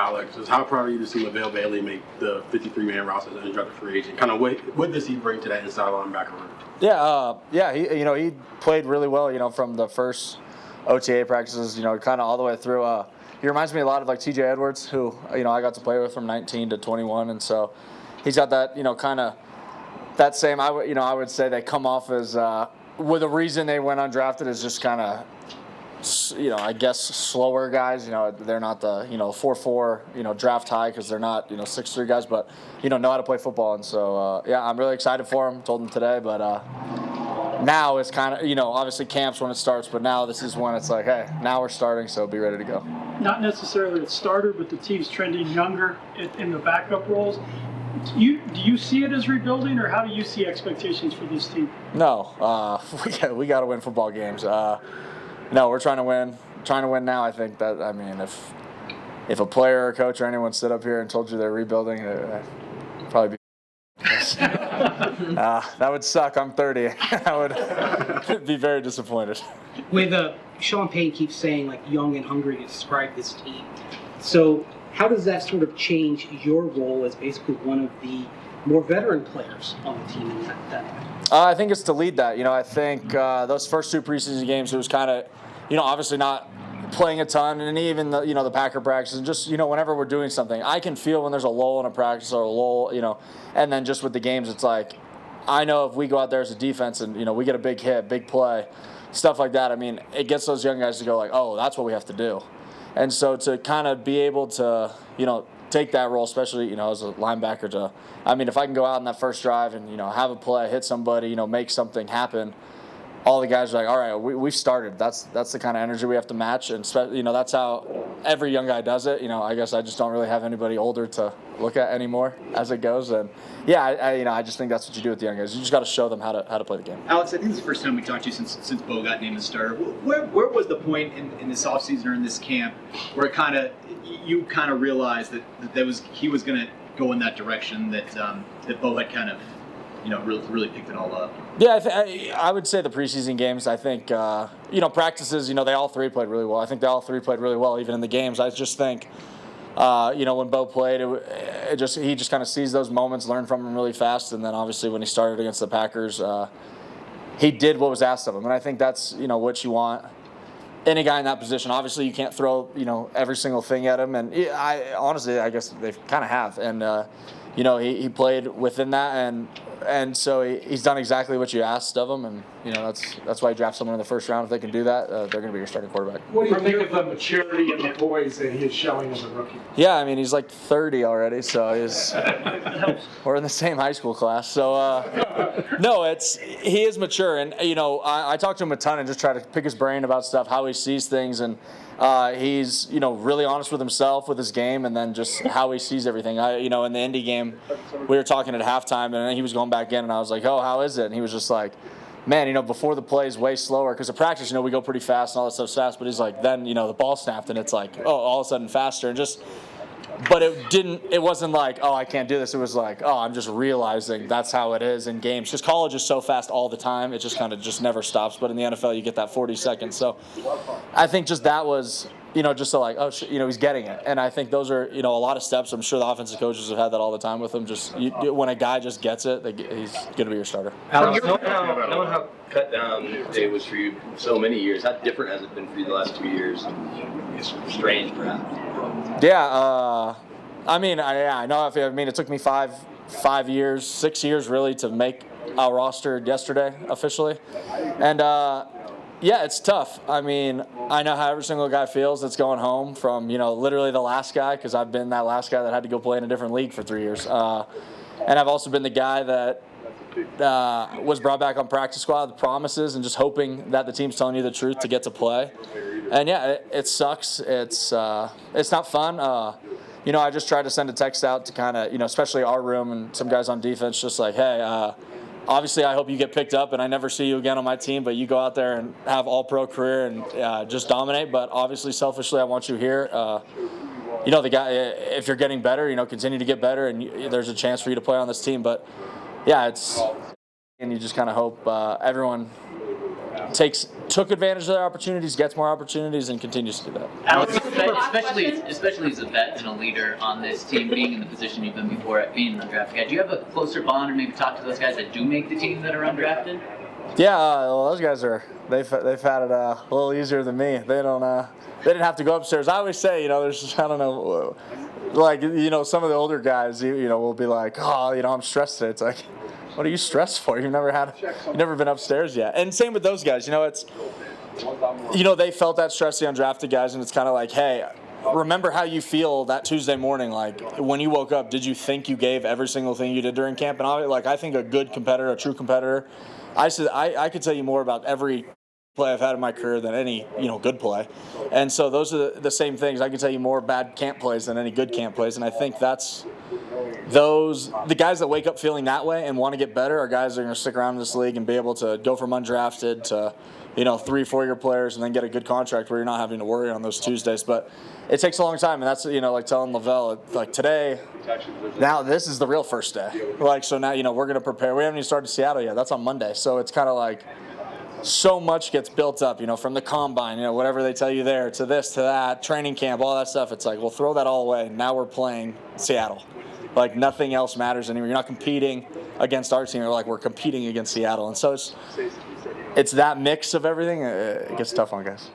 Alex, is how proud are you to see LaVale Bailey make the 53-man roster as an undrafted free agent? Kind of what does he bring to that inside linebacker room? Yeah, he played really well, from the first OTA practices, kind of all the way through. He reminds me a lot of like TJ Edwards, who, I got to play with from 19 to 21. And so he's got that, kind of that same, I would say they come off as, with the reason they went undrafted is just kind of, I guess slower guys. They're not the 4.4 draft high because they're not 6'3" guys, but know how to play football. And so I'm really excited for him. Told him today, but now it's kind of obviously camps when it starts, but now this is when it's like, hey, now we're starting, so be ready to go. Not necessarily a starter, but the team's trending younger in the backup roles. Do you see it as rebuilding, or how do you see expectations for this team? No, we got to win football games. No, we're trying to win. Trying to win now. I think that if a player or a coach or anyone stood up here and told you they're rebuilding, it'd probably be. That would suck. I'm 30. I would be very disappointed. With Sean Payton keeps saying like young and hungry to describe this team. So how does that sort of change your role as basically one of the more veteran players on the team in that? I think it's to lead that. I think those first two preseason games, it was kind of, obviously not playing a ton, and even the Packer practices, and just whenever we're doing something, I can feel when there's a lull in a practice or a lull, and then just with the games, it's like I know if we go out there as a defense and we get a big hit, big play, stuff like that. I mean, it gets those young guys to go like, oh, that's what we have to do, and so to kind of be able to take that role, especially as a linebacker, if I can go out in that first drive and have a play, hit somebody, make something happen. All the guys are like, all right, we've started. That's the kind of energy we have to match, and that's how every young guy does it. I guess I just don't really have anybody older to look at anymore as it goes, and I just think that's what you do with the young guys. You just got to show them how to play the game. Alex, I think this is the first time we talked to you since Bo got named the starter. Where was the point in this offseason or in this camp where you kind of realized that he was going to go in that direction, that Bo had kind of really picked it all up? Yeah, I would say the preseason games. I think practices. They all three played really well. I think they all three played really well, even in the games. I just think, when Bo played, he just kind of sees those moments, learned from them really fast, and then obviously when he started against the Packers, he did what was asked of him, and I think that's what you want any guy in that position. Obviously, you can't throw every single thing at him, and I guess they kind of have, and he played within that, and so he's done exactly what you asked of him, and that's why you draft someone in the first round. If they can do that, they're going to be your starting quarterback. What do you think of the maturity and the poise that he is showing as a rookie? Yeah, he's like 30 already, so we're in the same high school class. So no, he is mature, and I talk to him a ton and just try to pick his brain about stuff, how he sees things, and he's really honest with himself, with his game, and then just how he sees everything. In the Indy game, we were talking at halftime, and then he was going back in, and I was like, oh, how is it? And he was just like, man, before the play is way slower, because at practice, we go pretty fast and all that stuff's fast, but he's like, then, the ball snapped, and it's like, oh, all of a sudden faster, and just, but it wasn't like, oh, I can't do this. It was like, oh, I'm just realizing that's how it is in games. Because college is so fast all the time, it just kind of just never stops, but in the NFL, you get that 40 seconds. So I think just that was, just so like, oh, he's getting it. And I think those are, a lot of steps. I'm sure the offensive coaches have had that all the time with him. Just when a guy just gets it, he's going to be your starter. Alex, knowing how cut down it was for you so many years, how different has it been for you the last 2 years? It's strange, perhaps. Yeah, I know. It took me 6 years really to make our roster yesterday officially, and it's tough. I know how every single guy feels that's going home from literally the last guy, because I've been that last guy that had to go play in a different league for 3 years, and I've also been the guy that was brought back on practice squad with promises and just hoping that the team's telling you the truth to get to play. And it sucks. It's not fun. I just tried to send a text out to kind of, especially our room and some guys on defense, just like, hey, obviously I hope you get picked up and I never see you again on my team, but you go out there and have all-pro career and just dominate. But obviously, selfishly, I want you here. The guy, if you're getting better, continue to get better, and there's a chance for you to play on this team. But and you just kind of hope everyone took advantage of their opportunities, gets more opportunities, and continues to do that. Alex, especially as a vet and a leader on this team, being in the position you've been before at being an undrafted guy. Do you have a closer bond, or maybe talk to those guys that do make the team that are undrafted? Yeah, well, those guys they've had it a little easier than me. They didn't have to go upstairs. I always say, there's I don't know, like some of the older guys, will be like, oh, I'm stressed today. It's like, what are you stressed for? You've never been upstairs yet. And same with those guys. It's they felt that stress, the undrafted guys, and it's kind of like, hey, remember how you feel that Tuesday morning. Like when you woke up, did you think you gave every single thing you did during camp? And I think a good competitor, a true competitor, I could tell you more about every play I've had in my career than any good play. And so those are the same things. I can tell you more bad camp plays than any good camp plays. And I think that's the guys that wake up feeling that way and want to get better are guys that are going to stick around in this league and be able to go from undrafted to 3-4 year players and then get a good contract where you're not having to worry on those Tuesdays. But it takes a long time, and that's like telling Lavelle, like today, now this is the real first day. So now we're going to prepare. We haven't even started Seattle yet. That's on Monday. So it's kind of like so much gets built up, from the combine, whatever they tell you there, to this, to that, training camp, all that stuff. It's like, we'll throw that all away. Now we're playing Seattle. Like nothing else matters anymore. You're not competing against our team. We're competing against Seattle. And so it's that mix of everything. It gets tough on guys.